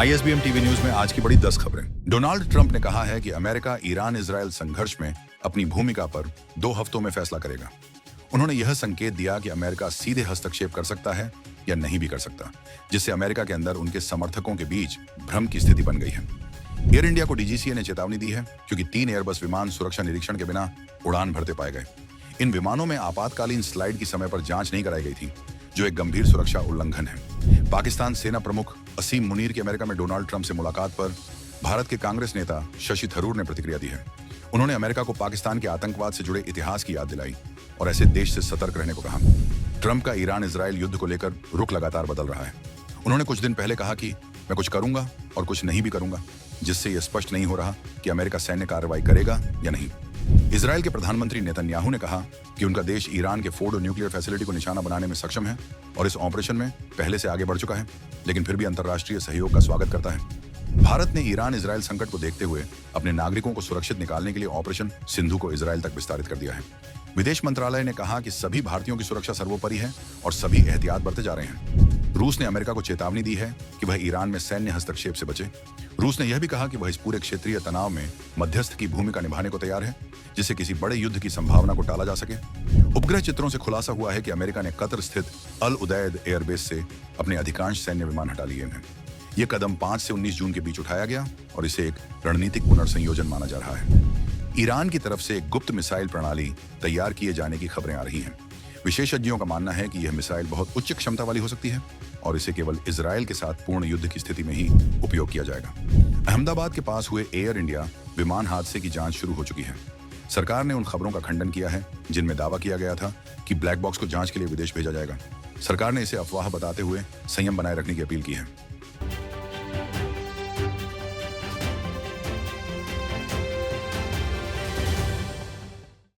ISBM TV news में आज की बड़ी 10 खबरें। डोनाल्ड ट्रंप ने कहा है कि अमेरिका ईरान इजरायल संघर्ष में अपनी भूमिका पर 2 हफ्तों में फैसला करेगा। उन्होंने यह संकेत दिया कि अमेरिका सीधे हस्तक्षेप कर सकता है या नहीं भी कर सकता, जिससे अमेरिका के अंदर उनके समर्थकों के बीच भ्रम की स्थिति बन गई है। एयर इंडिया को DGCA ने चेतावनी दी है क्योंकि 3 एयरबस विमान सुरक्षा निरीक्षण के बिना उड़ान भरते पाए गए। इन विमानों में आपातकालीन स्लाइड की समय पर जांच नहीं कराई गई थी, जो एक गंभीर सुरक्षा उल्लंघन है। पाकिस्तान सेना प्रमुख असीम मुनीर की अमेरिका में डोनाल्ड ट्रंप से मुलाकात पर भारत के कांग्रेस नेता शशि थरूर ने प्रतिक्रिया दी है। उन्होंने अमेरिका को पाकिस्तान के आतंकवाद से जुड़े इतिहास की याद दिलाई और ऐसे देश से सतर्क रहने को कहा। ट्रंप का ईरान इजरायल युद्ध को लेकर रुख लगातार बदल रहा है। उन्होंने कुछ दिन पहले कहा कि मैं कुछ करूंगा और कुछ नहीं भी करूंगा, जिससे यह स्पष्ट नहीं हो रहा कि अमेरिका सैन्य कार्रवाई करेगा या नहीं। इजरायल के प्रधानमंत्री नेतन्याहू ने कहा कि उनका देश ईरान के फोर्डो न्यूक्लियर फैसिलिटी को निशाना बनाने में सक्षम है और इस ऑपरेशन में पहले से आगे बढ़ चुका है, लेकिन फिर भी अंतर्राष्ट्रीय सहयोग का स्वागत करता है। भारत ने ईरान इजरायल संकट को देखते हुए अपने नागरिकों को सुरक्षित निकालने के लिए ऑपरेशन सिंधु को इजरायल तक विस्तारित कर दिया है। विदेश मंत्रालय ने कहा कि सभी भारतीयों की सुरक्षा सर्वोपरि है और सभी एहतियात बरते जा रहे हैं। रूस ने अमेरिका को चेतावनी दी है कि वह ईरान में सैन्य हस्तक्षेप से बचे। रूस ने यह भी कहा कि वह इस पूरे क्षेत्रीय तनाव में मध्यस्थ की भूमिका निभाने को तैयार है, जिससे किसी बड़े युद्ध की संभावना को टाला जा सके। उपग्रह चित्रों से खुलासा हुआ है कि अमेरिका ने कतर स्थित अल उदैद एयरबेस से अपने अधिकांश सैन्य विमान हटा लिए हैं। यह कदम 5 से 19 जून के बीच उठाया गया और इसे एक रणनीतिक पुनर्संयोजन माना जा रहा है। ईरान की तरफ से एक गुप्त मिसाइल प्रणाली तैयार किए जाने की खबरें आ रही हैं। विशेषज्ञों का मानना है कि यह मिसाइल बहुत उच्च क्षमता वाली हो सकती है और इसे केवल इजरायल के साथ पूर्ण युद्ध की स्थिति में ही उपयोग किया जाएगा। अहमदाबाद के पास हुए एयर इंडिया विमान हादसे की जांच शुरू हो चुकी है। सरकार ने उन खबरों का खंडन किया है जिनमें दावा किया गया था कि ब्लैक बॉक्स को जांच के लिए विदेश भेजा जाएगा। सरकार ने इसे अफवाह बताते हुए संयम बनाए रखने की अपील की है।